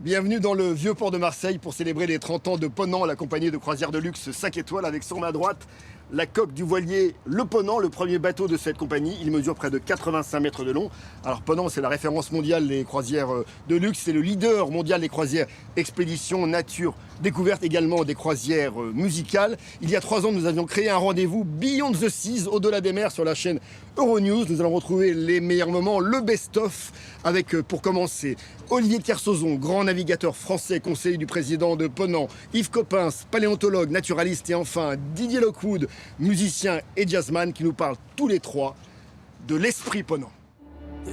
Bienvenue dans le vieux port de Marseille pour célébrer les 30 ans de Ponant, la compagnie de croisière de luxe 5 étoiles avec sur ma droite la coque du voilier Le Ponant, le premier bateau de cette compagnie. Il mesure près de 85 mètres de long. Alors Ponant, c'est la référence mondiale des croisières de luxe, c'est le leader mondial des croisières expédition, nature, découverte, également des croisières musicales. Il y a 3 ans, nous avions créé un rendez-vous Beyond the Seas, au-delà des mers, sur la chaîne Euronews. Nous allons retrouver les meilleurs moments, le best-of, avec pour commencer Olivier de Kersauzon, grand navigateur français, conseiller du président de Ponant, Yves Coppens, paléontologue, naturaliste, et enfin Didier Lockwood, musicien et jazzman, qui nous parlent tous les trois de l'esprit Ponant.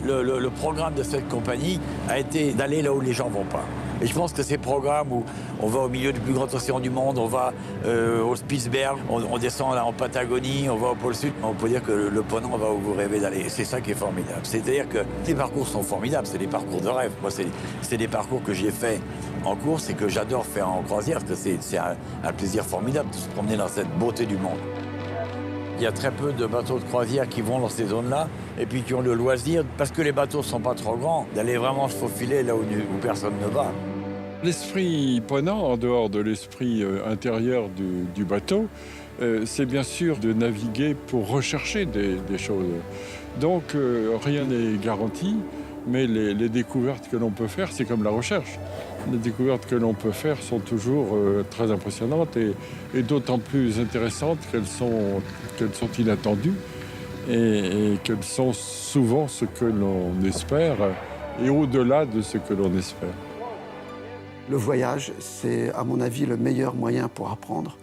Le programme de cette compagnie a été d'aller là où les gens ne vont pas. Et je pense que ces programmes où on va au milieu du plus grand océan du monde, on va au Spitzberg, on descend là en Patagonie, on va au pôle Sud, on peut dire que le Ponant va où vous rêvez d'aller. C'est ça qui est formidable. C'est-à-dire que les parcours sont formidables, c'est des parcours de rêve. Moi, c'est des parcours que j'ai fait en course et que j'adore faire en croisière, parce que c'est un plaisir formidable de se promener dans cette beauté du monde. Il y a très peu de bateaux de croisière qui vont dans ces zones-là et puis qui ont le loisir, parce que les bateaux ne sont pas trop grands, d'aller vraiment se faufiler là où personne ne va. L'esprit Ponant, en dehors de l'esprit intérieur du bateau, c'est bien sûr de naviguer pour rechercher des choses. Donc rien n'est garanti, mais les découvertes que l'on peut faire, c'est comme la recherche. Les découvertes que l'on peut faire sont toujours très impressionnantes et d'autant plus intéressantes qu'elles sont inattendues et qu'elles sont souvent ce que l'on espère et au-delà de ce que l'on espère. Le voyage, c'est à mon avis le meilleur moyen pour apprendre.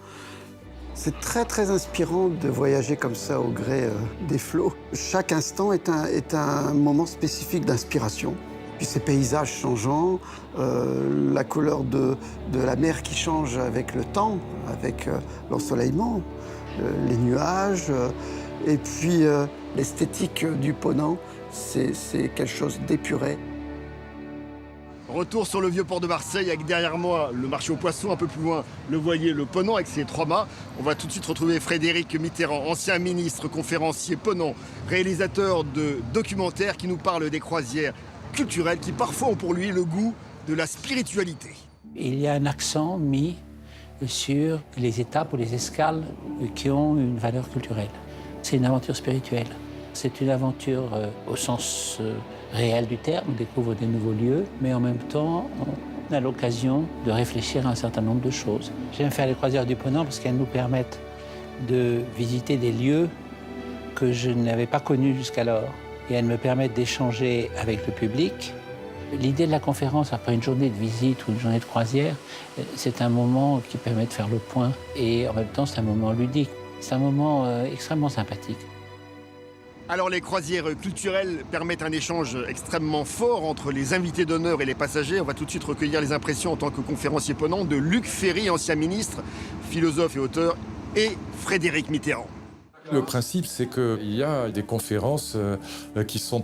C'est très très inspirant de voyager comme ça au gré des flots. Chaque instant est un moment spécifique d'inspiration. Puis ces paysages changeants, la couleur de la mer qui change avec le temps, avec l'ensoleillement, les nuages, et puis l'esthétique du Ponant, c'est quelque chose d'épuré. Retour sur le vieux port de Marseille avec derrière moi le marché aux poissons, un peu plus loin le voilier Le Ponant avec ses 3 mâts. On va tout de suite retrouver Frédéric Mitterrand, ancien ministre, conférencier Ponant, réalisateur de documentaires qui nous parle des croisières culturelles qui parfois ont pour lui le goût de la spiritualité. Il y a un accent mis sur les étapes ou les escales qui ont une valeur culturelle. C'est une aventure spirituelle. C'est une aventure au sens réel du terme, on découvre des nouveaux lieux, mais en même temps, on a l'occasion de réfléchir à un certain nombre de choses. J'aime faire les croisières du Ponant parce qu'elles nous permettent de visiter des lieux que je n'avais pas connus jusqu'alors. Et elles me permettent d'échanger avec le public. L'idée de la conférence, après une journée de visite ou une journée de croisière, c'est un moment qui permet de faire le point. Et en même temps, c'est un moment ludique. C'est un moment extrêmement sympathique. Alors les croisières culturelles permettent un échange extrêmement fort entre les invités d'honneur et les passagers. On va tout de suite recueillir les impressions en tant que conférencier Ponant de Luc Ferry, ancien ministre, philosophe et auteur, et Frédéric Mitterrand. Le principe, c'est qu'il y a des conférences qui sont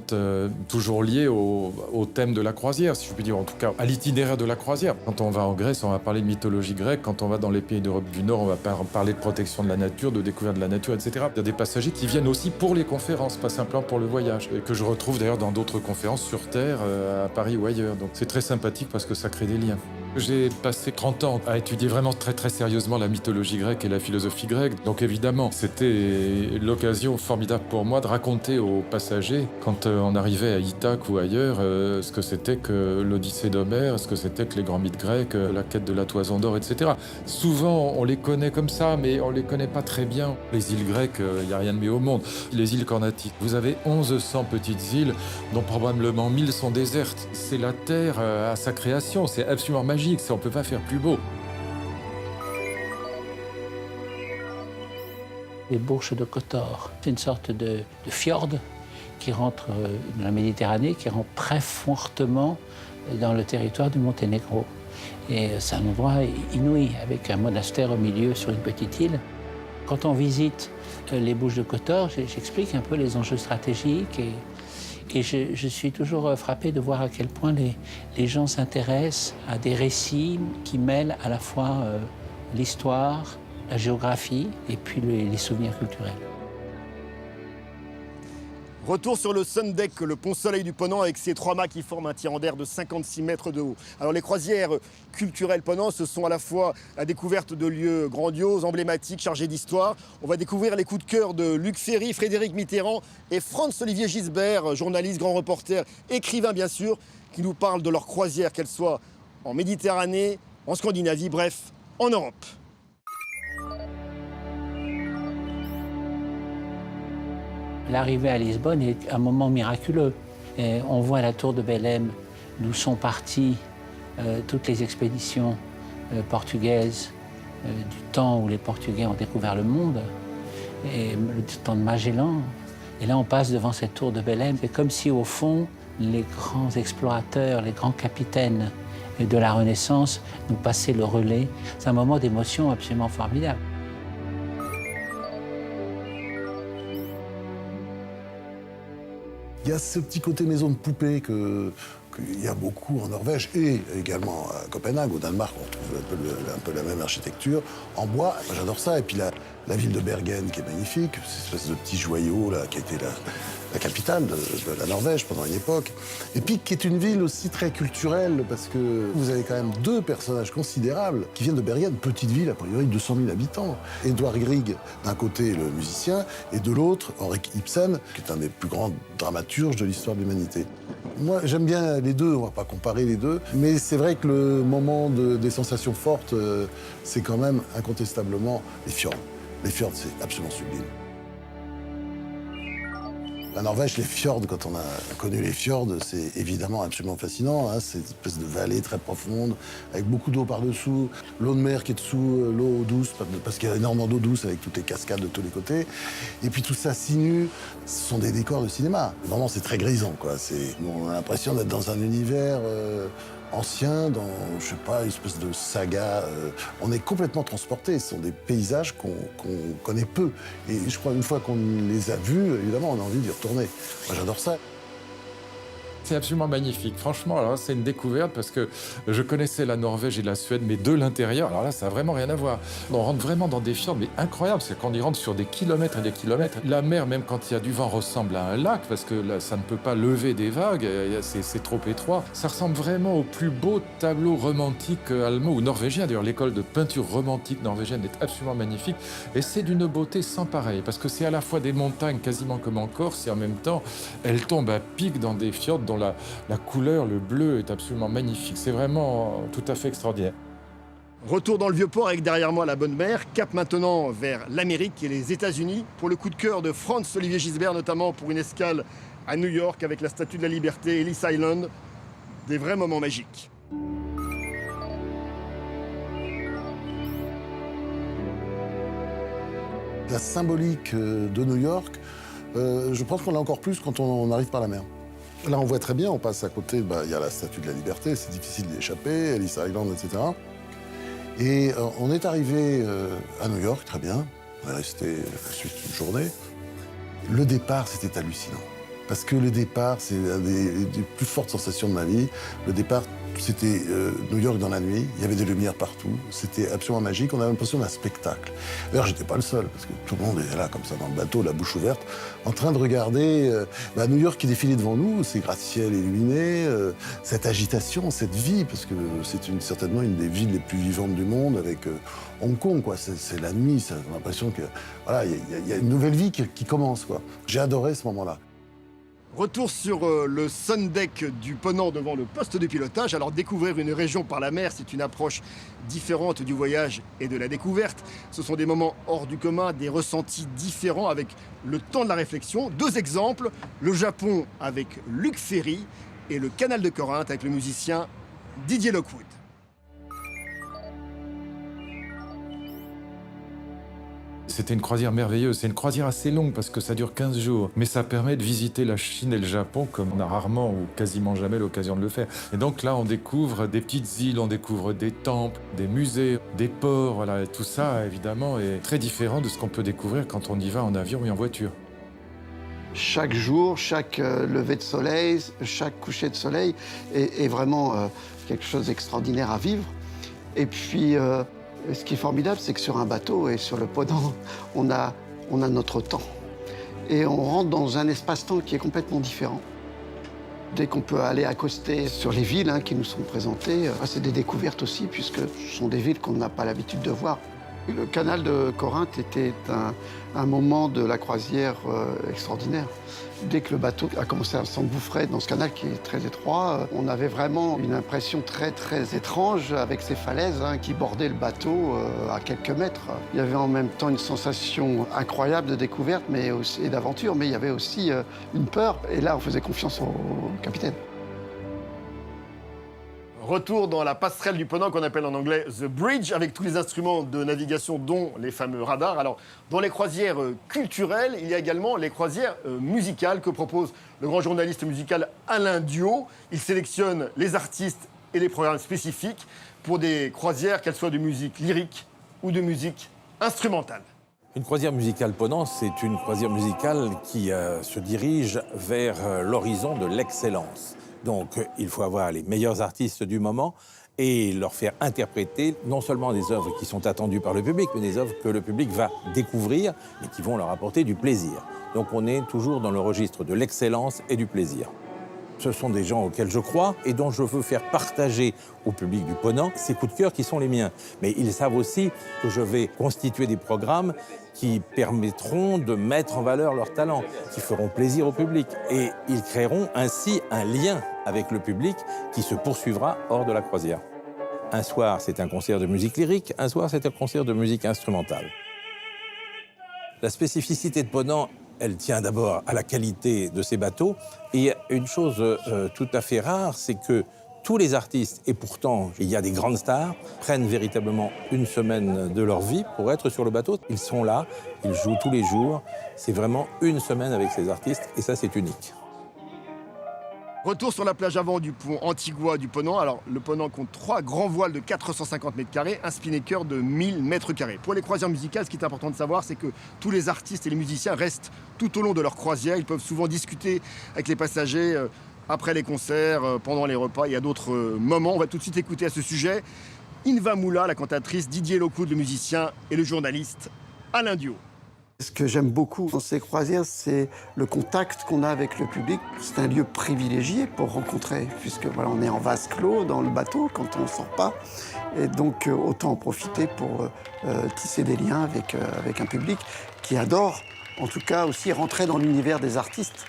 toujours liées au thème de la croisière, si je puis dire, en tout cas à l'itinéraire de la croisière. Quand on va en Grèce, on va parler de mythologie grecque. Quand on va dans les pays d'Europe du Nord, on va parler de protection de la nature, de découverte de la nature, etc. Il y a des passagers qui viennent aussi pour les conférences, pas simplement pour le voyage, et que je retrouve d'ailleurs dans d'autres conférences sur Terre, à Paris ou ailleurs. Donc c'est très sympathique parce que ça crée des liens. J'ai passé 30 ans à étudier vraiment très très sérieusement la mythologie grecque et la philosophie grecque. Donc évidemment, c'était l'occasion formidable pour moi de raconter aux passagers, quand on arrivait à Ithaque ou ailleurs, ce que c'était que l'Odyssée d'Homère, ce que c'était que les grands mythes grecs, la quête de la toison d'or, etc. Souvent, on les connaît comme ça, mais on les connaît pas très bien. Les îles grecques, il n'y a rien de mieux au monde. Les îles Carnatiques, vous avez 1100 petites îles, dont probablement 1000 sont désertes. C'est la Terre à sa création, c'est absolument magique. On ne peut pas faire plus beau. Les Bourches de Kotor, c'est une sorte de fjord qui rentre dans la Méditerranée, qui rentre très fortement dans le territoire du Monténégro. Et c'est un endroit inouï, avec un monastère au milieu sur une petite île. Quand on visite les Bourges de Kotor, j'explique un peu les enjeux stratégiques et je suis toujours frappé de voir à quel point les gens s'intéressent à des récits qui mêlent à la fois l'histoire, la géographie et puis les souvenirs culturels. Retour sur le Sun Deck, le pont Soleil du Ponant, avec ses 3 mâts qui forment un tirant d'air de 56 mètres de haut. Alors les croisières culturelles Ponant, ce sont à la fois la découverte de lieux grandioses, emblématiques, chargés d'histoire. On va découvrir les coups de cœur de Luc Ferry, Frédéric Mitterrand et Franz-Olivier Gisbert, journaliste, grand reporter, écrivain bien sûr, qui nous parlent de leurs croisières, qu'elles soient en Méditerranée, en Scandinavie, bref, en Europe. L'arrivée à Lisbonne est un moment miraculeux. Et on voit la tour de Belém, d'où sont parties toutes les expéditions portugaises du temps où les Portugais ont découvert le monde, et le temps de Magellan. Et là, on passe devant cette tour de Belém. C'est comme si, au fond, les grands explorateurs, les grands capitaines de la Renaissance nous passaient le relais. C'est un moment d'émotion absolument formidable. Il y a ce petit côté maison de poupée qu'il y a beaucoup en Norvège et également à Copenhague, au Danemark, on retrouve un peu la même architecture en bois. Moi, j'adore ça. Et puis la ville de Bergen qui est magnifique, cette espèce de petit joyau là, qui a été la capitale de la Norvège pendant une époque. Et puis qui est une ville aussi très culturelle parce que vous avez quand même 2 personnages considérables qui viennent de Bergen, petite ville, a priori 200 000 habitants. Edvard Grieg, d'un côté le musicien, et de l'autre Henrik Ibsen, qui est un des plus grands dramaturges de l'histoire de l'humanité. Moi, j'aime bien les deux, on va pas comparer les deux, mais c'est vrai que le moment des sensations fortes, c'est quand même incontestablement les fjords. Les fjords, c'est absolument sublime. La Norvège, les fjords, quand on a connu les fjords, c'est évidemment absolument fascinant. Hein. C'est une espèce de vallée très profonde, avec beaucoup d'eau par-dessous, l'eau de mer qui est dessous, l'eau douce, parce qu'il y a énormément d'eau douce avec toutes les cascades de tous les côtés. Et puis tout ça sinue, ce sont des décors de cinéma. Vraiment, c'est très grisant, quoi. On a l'impression d'être dans un univers ancien, dans, je sais pas, une espèce de saga. On est complètement transporté. Ce sont des paysages qu'on connaît peu. Et je crois, une fois qu'on les a vus, évidemment, on a envie d'y retourner. Moi, j'adore ça. C'est absolument magnifique. Franchement, alors c'est une découverte parce que je connaissais la Norvège et la Suède, mais de l'intérieur. Alors là, ça n'a vraiment rien à voir. On rentre vraiment dans des fjords, mais incroyables. C'est qu'on y rentre sur des kilomètres et des kilomètres. La mer, même quand il y a du vent, ressemble à un lac parce que là, ça ne peut pas lever des vagues. C'est trop étroit. Ça ressemble vraiment au plus beau tableau romantique allemand ou norvégien. D'ailleurs, l'école de peinture romantique norvégienne est absolument magnifique. Et c'est d'une beauté sans pareil parce que c'est à la fois des montagnes quasiment comme en Corse et en même temps, elles tombent à pic dans des fjords dont la couleur, le bleu est absolument magnifique. C'est vraiment tout à fait extraordinaire. Retour dans le Vieux-Port avec derrière moi la Bonne Mer. Cap maintenant vers l'Amérique et les États-Unis pour le coup de cœur de Franz-Olivier Gisbert, notamment pour une escale à New York avec la Statue de la Liberté, Ellis Island. Des vrais moments magiques. La symbolique de New York, je pense qu'on l'a encore plus quand on arrive par la mer. Là, on voit très bien, on passe à côté, il y a la Statue de la Liberté, c'est difficile d'y échapper, Ellis Island, etc. Et on est arrivé à New York, très bien. On est resté ensuite une journée. Le départ, c'était hallucinant. Parce que le départ, c'est une des plus fortes sensations de ma vie. Le départ, c'était New York dans la nuit, il y avait des lumières partout, c'était absolument magique, on avait l'impression d'un spectacle. D'ailleurs, j'étais pas le seul, parce que tout le monde est là, comme ça, dans le bateau, la bouche ouverte, en train de regarder New York qui défilait devant nous, ces gratte-ciels illuminés, cette agitation, cette vie, parce que c'est certainement une des villes les plus vivantes du monde, avec Hong Kong, quoi. C'est la nuit, on a l'impression que voilà, il y a une nouvelle vie qui commence, quoi. J'ai adoré ce moment-là. Retour sur le Sun Deck du Ponant devant le poste de pilotage. Alors découvrir une région par la mer, c'est une approche différente du voyage et de la découverte. Ce sont des moments hors du commun, des ressentis différents avec le temps de la réflexion. 2 exemples, le Japon avec Luc Ferry et le canal de Corinthe avec le musicien Didier Lockwood. C'était une croisière merveilleuse. C'est une croisière assez longue parce que ça dure 15 jours. Mais ça permet de visiter la Chine et le Japon comme on a rarement ou quasiment jamais l'occasion de le faire. Et donc là, on découvre des petites îles, on découvre des temples, des musées, des ports. Voilà. Et tout ça, évidemment, est très différent de ce qu'on peut découvrir quand on y va en avion et en voiture. Chaque jour, chaque lever de soleil, chaque coucher de soleil est vraiment quelque chose d'extraordinaire à vivre. Et puis, ce qui est formidable, c'est que sur un bateau et sur le Ponant, on a notre temps. Et on rentre dans un espace-temps qui est complètement différent. Dès qu'on peut aller accoster sur les villes qui nous sont présentées, c'est des découvertes aussi, puisque ce sont des villes qu'on n'a pas l'habitude de voir. Le canal de Corinthe était un moment de la croisière extraordinaire. Dès que le bateau a commencé à s'engouffrer dans ce canal qui est très étroit, on avait vraiment une impression très très étrange avec ces falaises qui bordaient le bateau à quelques mètres. Il y avait en même temps une sensation incroyable de découverte et d'aventure, mais il y avait aussi une peur. Et là, on faisait confiance au capitaine. Retour dans la passerelle du Ponant qu'on appelle en anglais The Bridge, avec tous les instruments de navigation, dont les fameux radars. Alors, dans les croisières culturelles, il y a également les croisières musicales que propose le grand journaliste musical Alain Duhaut. Il sélectionne les artistes et les programmes spécifiques pour des croisières, qu'elles soient de musique lyrique ou de musique instrumentale. Une croisière musicale Ponant, c'est une croisière musicale qui se dirige vers l'horizon de l'excellence. Donc, il faut avoir les meilleurs artistes du moment et leur faire interpréter non seulement des œuvres qui sont attendues par le public, mais des œuvres que le public va découvrir et qui vont leur apporter du plaisir. Donc, on est toujours dans le registre de l'excellence et du plaisir. Ce sont des gens auxquels je crois et dont je veux faire partager au public du Ponant ces coups de cœur qui sont les miens. Mais ils savent aussi que je vais constituer des programmes qui permettront de mettre en valeur leurs talents, qui feront plaisir au public. Et ils créeront ainsi un lien avec le public qui se poursuivra hors de la croisière. Un soir, c'est un concert de musique lyrique, un soir, c'est un concert de musique instrumentale. La spécificité de Ponant, elle tient d'abord à la qualité de ces bateaux. Et une chose tout à fait rare, c'est que tous les artistes, et pourtant il y a des grandes stars, prennent véritablement une semaine de leur vie pour être sur le bateau. Ils sont là, ils jouent tous les jours. C'est vraiment une semaine avec ces artistes et ça, c'est unique. Retour sur la plage avant du pont Antigua du Ponant. Alors, le Ponant compte 3 grands voiles de 450 mètres carrés, un spinnaker de 1000 mètres carrés. Pour les croisières musicales, ce qui est important de savoir, c'est que tous les artistes et les musiciens restent tout au long de leur croisière. Ils peuvent souvent discuter avec les passagers après les concerts, pendant les repas. Il y a d'autres moments. On va tout de suite écouter à ce sujet Inva Moula, la cantatrice, Didier Lockwood, le musicien, et le journaliste Alain Duhaut. Ce que j'aime beaucoup dans ces croisières, c'est le contact qu'on a avec le public. C'est un lieu privilégié pour rencontrer, puisque voilà, on est en vase clos dans le bateau quand on ne sort pas. Et donc, autant en profiter pour tisser des liens avec un public qui adore, en tout cas aussi, rentrer dans l'univers des artistes,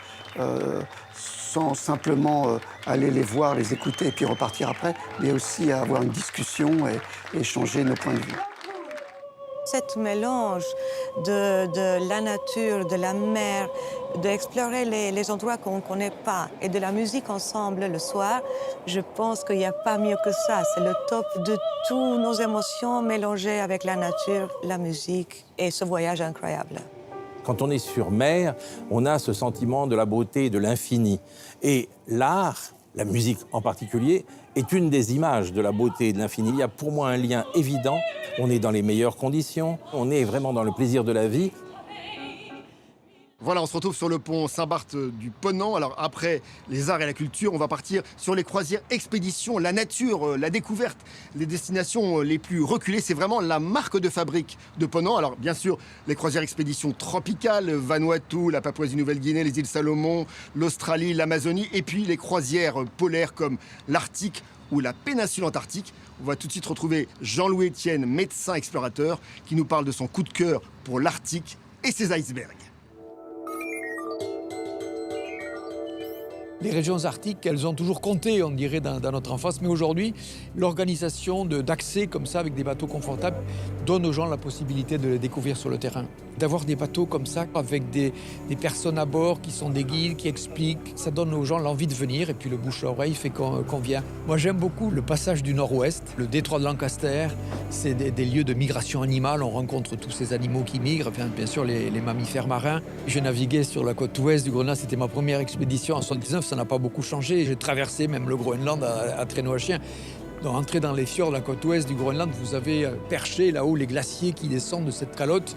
sans simplement aller les voir, les écouter et puis repartir après, mais aussi avoir une discussion et échanger nos points de vue. Cet mélange de la nature, de la mer, d'explorer les endroits qu'on ne connaît pas et de la musique ensemble le soir, je pense qu'il n'y a pas mieux que ça. C'est le top de toutes nos émotions mélangées avec la nature, la musique et ce voyage incroyable. Quand on est sur mer, on a ce sentiment de la beauté et de l'infini. Et l'art, la musique en particulier, est une des images de la beauté et de l'infini. Il y a pour moi un lien évident. On est dans les meilleures conditions, on est vraiment dans le plaisir de la vie. Voilà, on se retrouve sur le pont Saint-Barth du Ponant. Alors après les arts et la culture, on va partir sur les croisières expéditions, la nature, la découverte, les destinations les plus reculées. C'est vraiment la marque de fabrique de Ponant. Alors bien sûr, les croisières expéditions tropicales, Vanuatu, la Papouasie-Nouvelle-Guinée, les îles Salomon, l'Australie, l'Amazonie, et puis les croisières polaires comme l'Arctique ou la péninsule antarctique. On va tout de suite retrouver Jean-Louis Etienne, médecin explorateur, qui nous parle de son coup de cœur pour l'Arctique et ses icebergs. Les régions arctiques, elles ont toujours compté, on dirait, dans notre enfance. Mais aujourd'hui, l'organisation d'accès comme ça, avec des bateaux confortables, donne aux gens la possibilité de les découvrir sur le terrain. D'avoir des bateaux comme ça, avec des personnes à bord qui sont des guides, qui expliquent, ça donne aux gens l'envie de venir. Et puis le bouche-à-oreille fait qu'on vient. Moi, j'aime beaucoup le passage du Nord-Ouest, le détroit de Lancaster. C'est des lieux de migration animale. On rencontre tous ces animaux qui migrent, bien sûr les mammifères marins. Je naviguais sur la côte ouest du Groenland. C'était ma première expédition en 1979. Ça n'a pas beaucoup changé. J'ai traversé même le Groenland à traîneau à chien. Donc, entrer dans les fjords de la côte ouest du Groenland, vous avez perché là-haut les glaciers qui descendent de cette calotte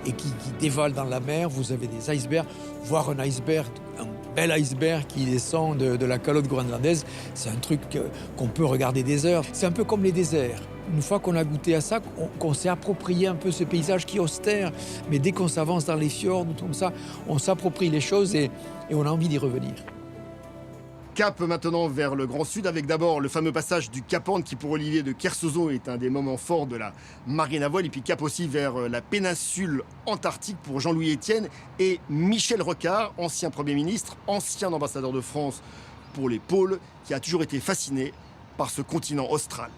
et qui dévalent dans la mer. Vous avez des icebergs. Voir un iceberg, un bel iceberg qui descend de la calotte groenlandaise, c'est un truc qu'on peut regarder des heures. C'est un peu comme les déserts. Une fois qu'on a goûté à ça, qu'on s'est approprié un peu ce paysage qui est austère, mais dès qu'on s'avance dans les fjords, comme ça, on s'approprie les choses et on a envie d'y revenir. Cap maintenant vers le Grand Sud, avec d'abord le fameux passage du Cap Horn qui pour Olivier de Kersauzon est un des moments forts de la marine à voile. Et puis cap aussi vers la péninsule antarctique pour Jean-Louis Etienne et Michel Rocard, ancien Premier ministre, ancien ambassadeur de France pour les pôles, qui a toujours été fasciné par ce continent austral.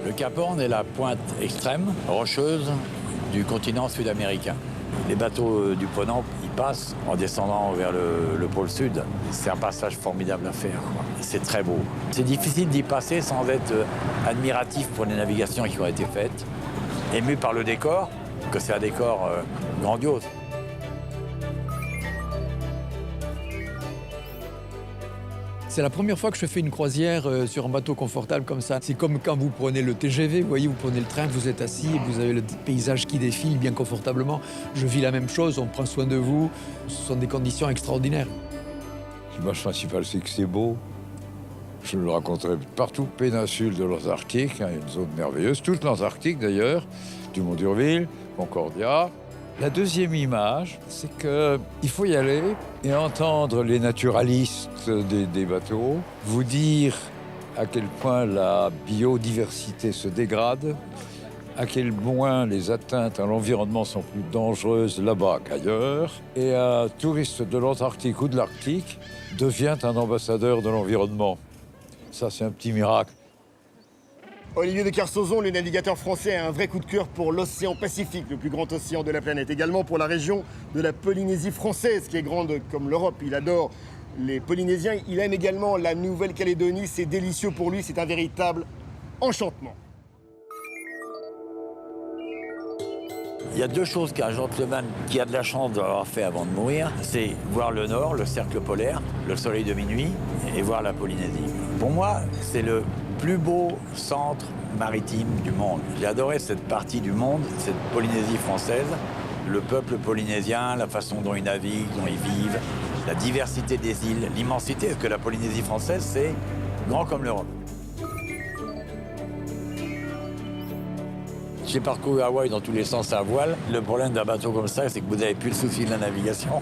Le Cap Horn est la pointe extrême, rocheuse, du continent sud-américain. Les bateaux du Ponant, ils passent en descendant vers le pôle sud. C'est un passage formidable à faire, quoi. C'est très beau. C'est difficile d'y passer sans être admiratif pour les navigations qui ont été faites, ému par le décor, que c'est un décor grandiose. C'est la première fois que je fais une croisière sur un bateau confortable comme ça. C'est comme quand vous prenez le TGV, vous voyez, vous prenez le train, vous êtes assis et vous avez le paysage qui défile bien confortablement. Je vis la même chose, on prend soin de vous. Ce sont des conditions extraordinaires. L'image principale, c'est que c'est beau. Je le raconterai partout, péninsule de l'Antarctique, une zone merveilleuse, toute l'Antarctique d'ailleurs, Dumont d'Urville, Concordia. La deuxième image, c'est qu'il faut y aller et entendre les naturalistes des bateaux vous dire à quel point la biodiversité se dégrade, à quel point les atteintes à l'environnement sont plus dangereuses là-bas qu'ailleurs. Et un touriste de l'Antarctique ou de l'Arctique devient un ambassadeur de l'environnement. Ça, c'est un petit miracle. Olivier de Kersauzon, le navigateur français, a un vrai coup de cœur pour l'océan Pacifique, le plus grand océan de la planète. Également pour la région de la Polynésie française, qui est grande comme l'Europe. Il adore les Polynésiens. Il aime également la Nouvelle-Calédonie. C'est délicieux pour lui. C'est un véritable enchantement. Il y a deux choses qu'un gentleman qui a de la chance d'avoir fait avant de mourir, c'est voir le nord, le cercle polaire, le soleil de minuit, et voir la Polynésie. Pour moi, c'est le plus beau centre maritime du monde. J'ai adoré cette partie du monde, cette Polynésie française, le peuple polynésien, la façon dont ils naviguent, dont ils vivent, la diversité des îles, l'immensité, parce que la Polynésie française, c'est grand comme l'Europe. J'ai parcouru Hawaï dans tous les sens à voile. Le problème d'un bateau comme ça, c'est que vous n'avez plus le souci de la navigation.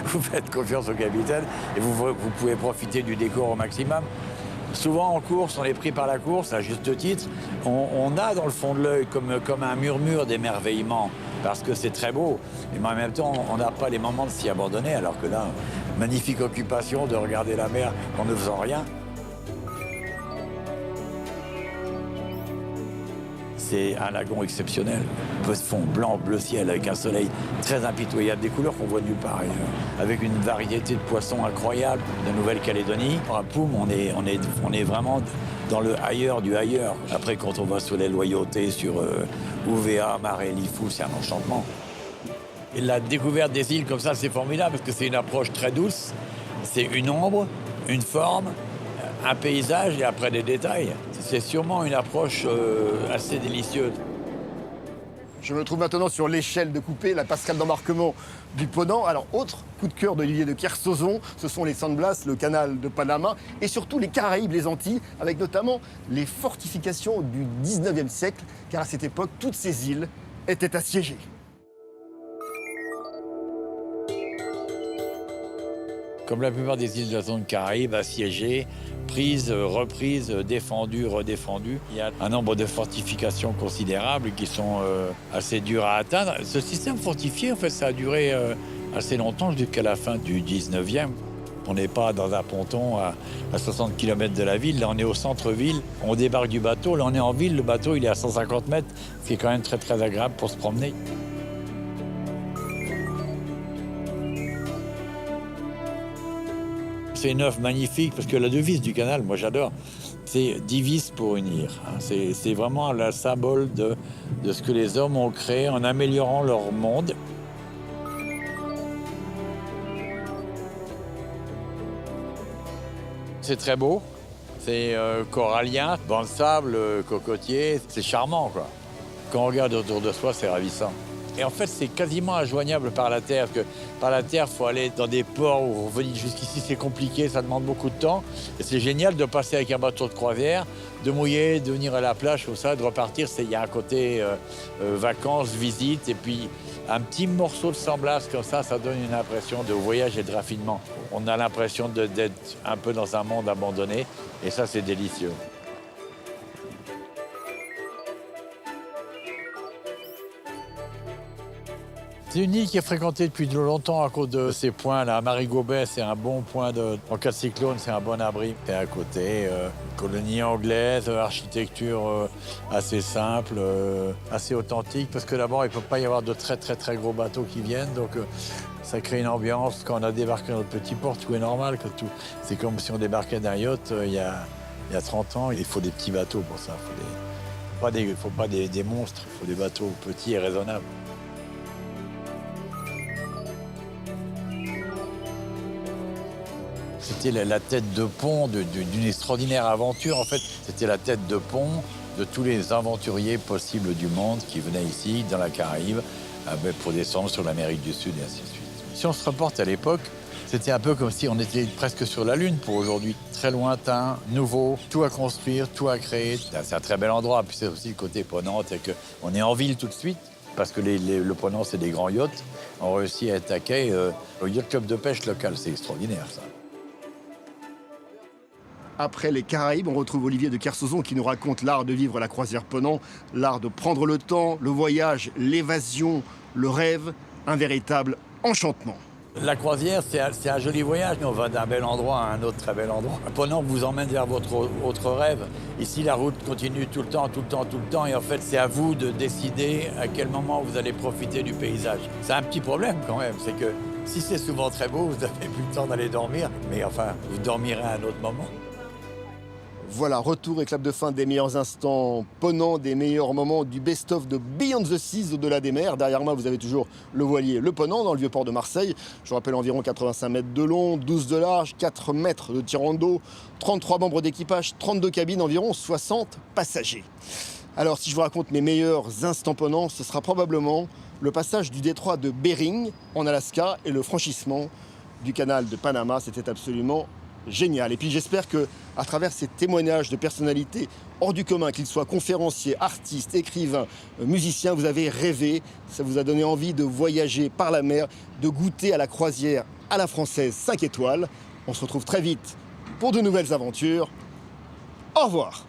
Vous faites confiance au capitaine et vous pouvez profiter du décor au maximum. Souvent en course, on est pris par la course, à juste titre. On a dans le fond de l'œil comme un murmure d'émerveillement, parce que c'est très beau. Mais en même temps, on n'a pas les moments de s'y abandonner, alors que là, magnifique occupation de regarder la mer en ne faisant rien. C'est un lagon exceptionnel. Peu de fond blanc, bleu ciel, avec un soleil très impitoyable, des couleurs qu'on voit nulle part ailleurs. Avec une variété de poissons incroyable de Nouvelle-Calédonie. À Poum, on est vraiment dans le ailleurs du ailleurs. Après, quand on va sur les loyautés, sur Ouvéa, Marais, Lifou, c'est un enchantement. Et la découverte des îles comme ça, c'est formidable, parce que c'est une approche très douce. C'est une ombre, une forme, un paysage et après des détails. C'est sûrement une approche assez délicieuse. Je me trouve maintenant sur l'échelle de coupée, la passerelle d'embarquement du Ponant. Alors, autre coup de cœur d'Olivier de Kersauzon, ce sont les San Blas, le canal de Panama, et surtout les Caraïbes, les Antilles, avec notamment les fortifications du 19e siècle, car à cette époque, toutes ces îles étaient assiégées. Comme la plupart des îles de la zone Caraïbe, assiégées, prises, reprises, défendues, redéfendues. Il y a un nombre de fortifications considérables qui sont assez dures à atteindre. Ce système fortifié, en fait, ça a duré assez longtemps, jusqu'à la fin du 19e. On n'est pas dans un ponton à 60 km de la ville, là on est au centre-ville, on débarque du bateau, là on est en ville, le bateau il est à 150 mètres, ce qui est quand même très très agréable pour se promener. C'est une œuvre magnifique, parce que la devise du canal, moi j'adore, c'est « Divis pour unir ». C'est vraiment le symbole de ce que les hommes ont créé en améliorant leur monde. C'est très beau, c'est corallien, banc de sable, cocotier, c'est charmant, quoi. Quand on regarde autour de soi, c'est ravissant. Et en fait, c'est quasiment injoignable par la terre, parce que par la terre, il faut aller dans des ports où revenir jusqu'ici, c'est compliqué, ça demande beaucoup de temps. Et c'est génial de passer avec un bateau de croisière, de mouiller, de venir à la plage, comme ça, de repartir. Il y a un côté vacances, visite, et puis un petit morceau de San Blas comme ça donne une impression de voyage et de raffinement. On a l'impression d'être un peu dans un monde abandonné, et ça, c'est délicieux. C'est une île qui est fréquentée depuis de longtemps à cause de ces points-là. Marigot-Bay, c'est un bon point en cas de cyclone, c'est un bon abri. Et à côté, colonie anglaise, architecture assez simple, assez authentique, parce que d'abord, il ne peut pas y avoir de très très gros bateaux qui viennent, donc ça crée une ambiance. Quand on a débarqué dans notre petit port, tout est normal. C'est comme si on débarquait d'un yacht il y a 30 ans. Il faut des petits bateaux pour ça. Il ne faut pas des monstres, il faut des bateaux petits et raisonnables. C'était la tête de pont d'une extraordinaire aventure. En fait, c'était la tête de pont de tous les aventuriers possibles du monde qui venaient ici, dans la Caraïbe, pour descendre sur l'Amérique du Sud et ainsi de suite. Si on se reporte à l'époque, c'était un peu comme si on était presque sur la Lune pour aujourd'hui. Très lointain, nouveau, tout à construire, tout à créer. C'est un très bel endroit. Puis c'est aussi le côté Ponant, c'est qu'on est en ville tout de suite, parce que le Ponant, c'est des grands yachts. On réussit à attaquer au yacht club de pêche local. C'est extraordinaire, ça. Après les Caraïbes, on retrouve Olivier de Kersauzon qui nous raconte l'art de vivre la croisière Ponant, l'art de prendre le temps, le voyage, l'évasion, le rêve, un véritable enchantement. La croisière, c'est un joli voyage. On va d'un bel endroit à un autre très bel endroit. Ponant vous emmène vers votre autre rêve. Ici, la route continue tout le temps. Et en fait, c'est à vous de décider à quel moment vous allez profiter du paysage. C'est un petit problème quand même, c'est que si c'est souvent très beau, vous n'avez plus le temps d'aller dormir. Mais enfin, vous dormirez à un autre moment. Voilà, retour et clap de fin des meilleurs instants Ponant, des meilleurs moments du best-of de Beyond the Seas, au-delà des mers. Derrière moi, vous avez toujours le voilier Le Ponant, dans le vieux port de Marseille. Je vous rappelle, environ 85 mètres de long, 12 de large, 4 mètres de tirant d'eau, 33 membres d'équipage, 32 cabines, environ 60 passagers. Alors, si je vous raconte mes meilleurs instants Ponant, ce sera probablement le passage du détroit de Bering, en Alaska, et le franchissement du canal de Panama. C'était absolument génial. Et puis j'espère que, à travers ces témoignages de personnalités hors du commun, qu'ils soient conférenciers, artistes, écrivains, musiciens, vous avez rêvé, ça vous a donné envie de voyager par la mer, de goûter à la croisière à la française 5 étoiles. On se retrouve très vite pour de nouvelles aventures. Au revoir.